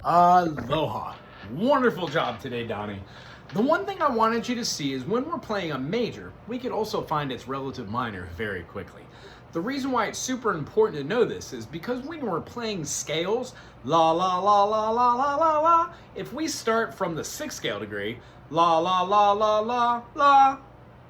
Aloha. Wonderful job today, Dani. The one thing I wanted you to see is when we're playing a major, we could also find its relative minor very quickly. The reason why it's super important to know this is because when we're playing scales, la la la la la la la la, if we start from the 6th scale degree, la la la la la la.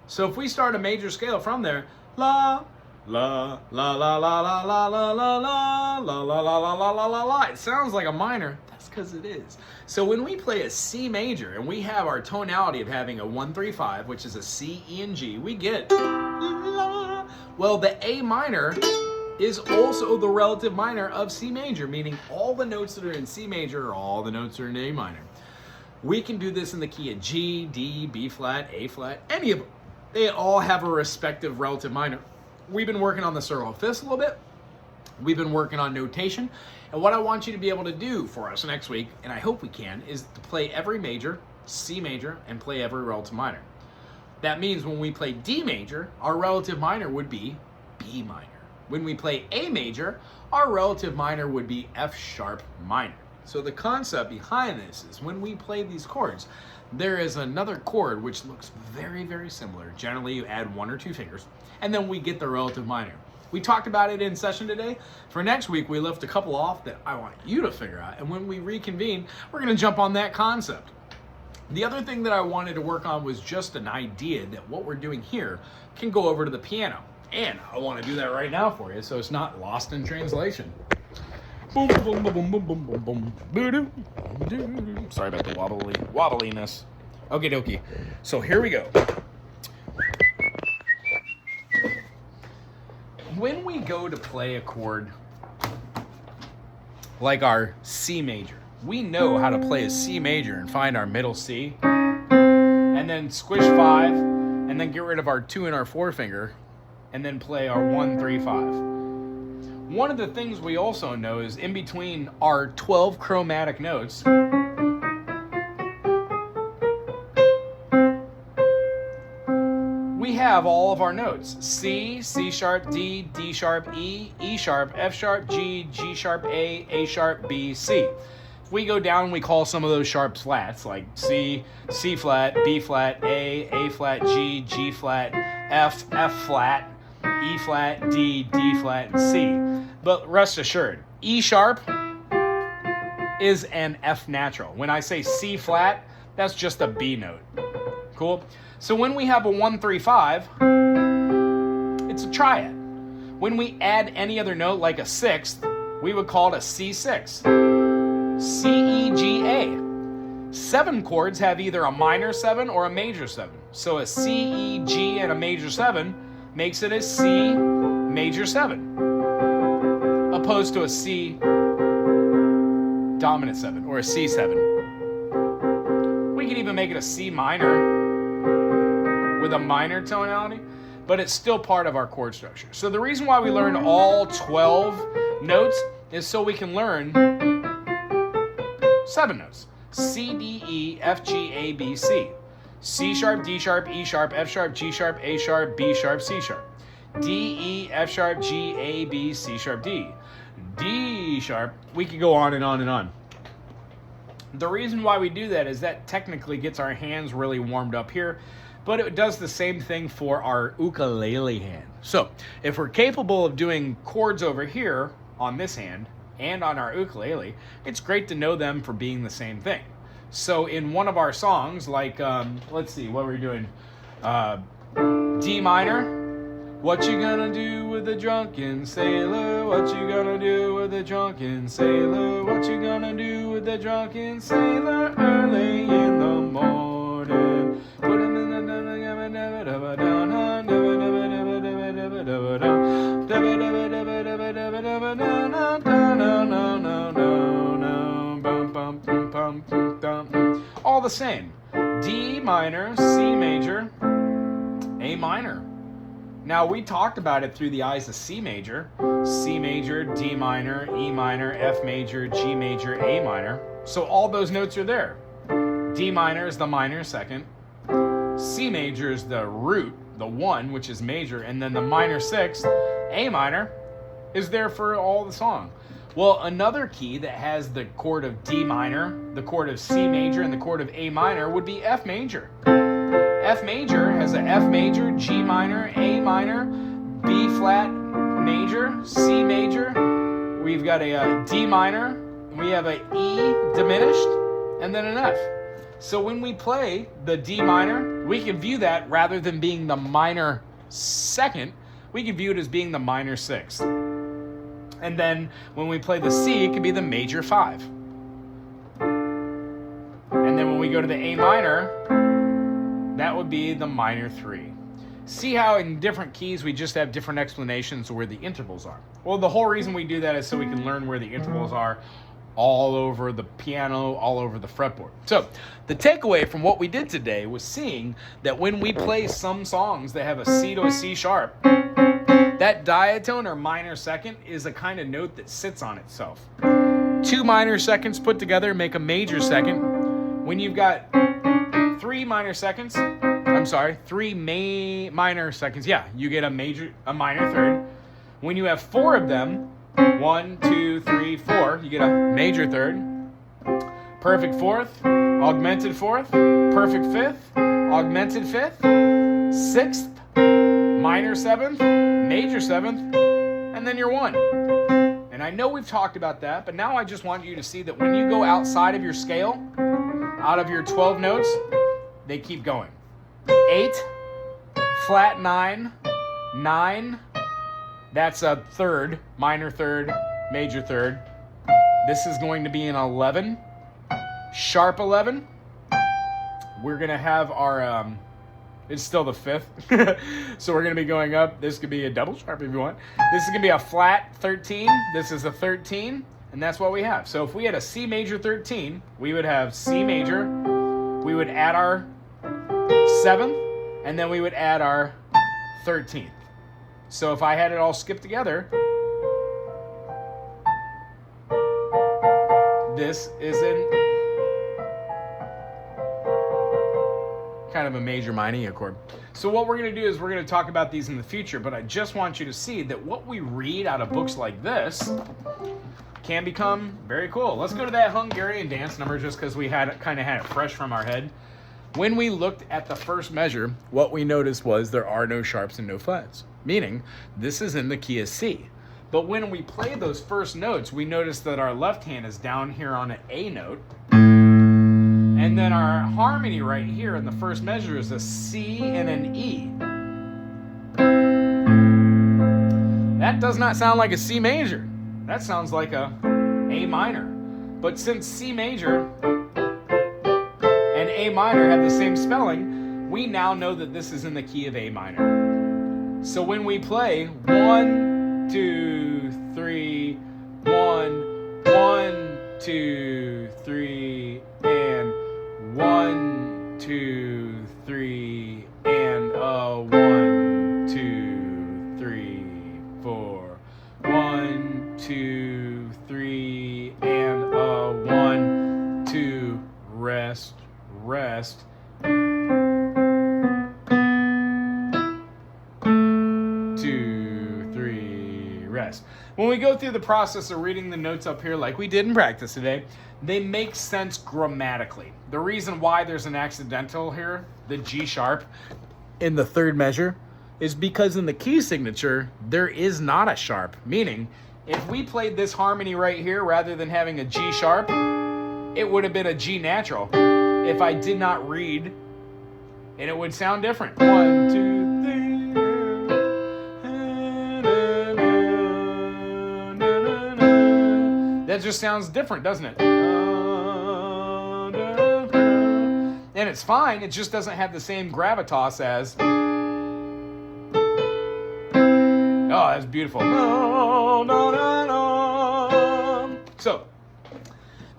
So if we start a major scale from there, la la la la la la la la la la la la la la la la la la. It sounds like a minor. That's because it is. So when we play a C major and we have our tonality of having a 1-3-5, which is a C, E, and G, we get la. Well, the A minor is also the relative minor of C major, meaning all the notes that are in C major are all the notes that are in A minor. We can do this in the key of G, D, B flat, A flat, any of them. They all have a respective relative minor. We've been working on the circle of fifths a little bit. We've been working on notation. And what I want you to be able to do for us next week, and I hope we can, is to play every major, C major, and play every relative minor. That means when we play D major, our relative minor would be B minor. When we play A major, our relative minor would be F sharp minor. So the concept behind this is when we play these chords, there is another chord which looks very, very similar. Generally, you add 1 or 2 fingers, and then we get the relative minor. We talked about it in session today. For next week, we left a couple off that I want you to figure out, and when we reconvene, we're gonna jump on that concept. The other thing that I wanted to work on was just an idea that what we're doing here can go over to the piano. And I want to do that right now for you so it's not lost in translation. Boom, boom, boom, boom, boom, boom, boom. Sorry about the wobbliness. Okie dokie. So here we go. When we go to play a chord like our C major, we know how to play a C major and find our middle C, and then squish 5, and then get rid of our 2 and our 4 finger, and then play our 1-3-5. One of the things we also know is in between our 12 chromatic notes, we have all of our notes. C, C sharp, D, D sharp, E, E sharp, F sharp, G, G sharp, A sharp, B, C. If we go down, we call some of those sharps flats, like C, C flat, B flat, A flat, G, G flat, F flat, E flat, D flat, and C. But rest assured, E sharp is an F natural. When I say C flat, that's just a B note. Cool? So when we have a 1-3-5, it's a triad. When we add any other note like a 6th, we would call it a C6. C, E, G, A. 7 chords have either a minor 7 or a major 7. So a C, E, G, and a major 7 makes it a C major 7, opposed to a C dominant 7 or a C7. We can even make it a C minor with a minor tonality, but it's still part of our chord structure. So the reason why we learn all 12 notes is so we can learn 7 notes. C, D, E, F, G, A, B, C. C sharp, D sharp, E sharp, F sharp, G sharp, A sharp, B sharp, C sharp. D, E, F sharp, G, A, B, C sharp, D. D sharp. We could go on and on and on. The reason why we do that is that technically gets our hands really warmed up here, but it does the same thing for our ukulele hand. So if we're capable of doing chords over here on this hand and on our ukulele, it's great to know them for being the same thing. So in one of our songs, like, let's see, what we're doing, D minor, what you gonna do with a drunken sailor? What you gonna do with a drunken sailor? What you gonna do with a drunken sailor early in the morning? Put him in the all the same. D minor, C major, A minor. Now we talked about it through the eyes of C major, D minor, E minor, F major, G major, A minor. So all those notes are there. D minor is the minor second. C major is the root, the 1, which is major, and then the minor 6th, A minor, is there for all the song. Well, another key that has the chord of D minor, the chord of C major, and the chord of A minor would be F major. F major has a F major, G minor, A minor, B flat major, C major. We've got a D minor. We have a E diminished, and then an F. So when we play the D minor, we can view that rather than being the minor second, we can view it as being the minor sixth. And then when we play the C, it could be the major 5. And then when we go to the A minor, that would be the minor 3. See how in different keys we just have different explanations of where the intervals are? Well, the whole reason we do that is so we can learn where the intervals are all over the piano, all over the fretboard. So the takeaway from what we did today was seeing that when we play some songs that have a C to a C sharp, that diatone or minor second is a kind of note that sits on itself. 2 minor seconds put together make a major second. When you've got 3 minor seconds, yeah, you get a minor third. When you have 4 of them, 1, 2, 3, 4, you get a major third, perfect fourth, augmented fourth, perfect fifth, augmented fifth, sixth, minor seventh, major seventh, and then you're 1. And I know we've talked about that, but now I just want you to see that when you go outside of your scale, out of your 12 notes, they keep going. 8, flat 9, 9, that's a third, minor third, major third. This is going to be an 11, sharp 11. We're going to have our, it's still the 5th. So we're going to be going up. This could be a double sharp if you want. This is going to be a flat 13. This is a 13. And that's what we have. So if we had a C major 13, we would have C major. We would add our 7th. And then we would add our 13th. So if I had it all skipped together, this is kind of a major minor chord. So what we're going to do is we're going to talk about these in the future, but I just want you to see that what we read out of books like this can become very cool. Let's go to that Hungarian dance number just because we kind of had it fresh from our head. When we looked at the first measure, what we noticed was there are no sharps and no flats, meaning this is in the key of C. But when we play those first notes, we notice that our left hand is down here on an A note, and then our harmony right here in the first measure is a C and an E. That does not sound like a C major. That sounds like a A minor. But since C major and A minor have the same spelling, we now know that this is in the key of A minor. So when we play 1, 2, 3, 1, 1, 2, 3, and 1, 2, 3, and a 1, 2, 3, 4, 1, 2, 3, and a 1, 2, rest, rest. 2, 3, rest. When we go through the process of reading the notes up here like we did in practice today, they make sense grammatically. The reason why there's an accidental here, the G sharp, in the third measure, is because in the key signature, there is not a sharp. Meaning, if we played this harmony right here, rather than having a G sharp, it would have been a G natural if I did not read, and it would sound different. 1, 2, 3. That just sounds different, doesn't it? And it's fine, it just doesn't have the same gravitas as... Oh, that's beautiful. So,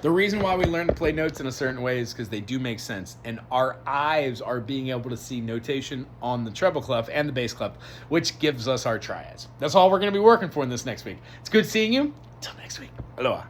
the reason why we learn to play notes in a certain way is because they do make sense. And our eyes are being able to see notation on the treble clef and the bass clef, which gives us our triads. That's all we're going to be working for in this next week. It's good seeing you. Until next week. Aloha.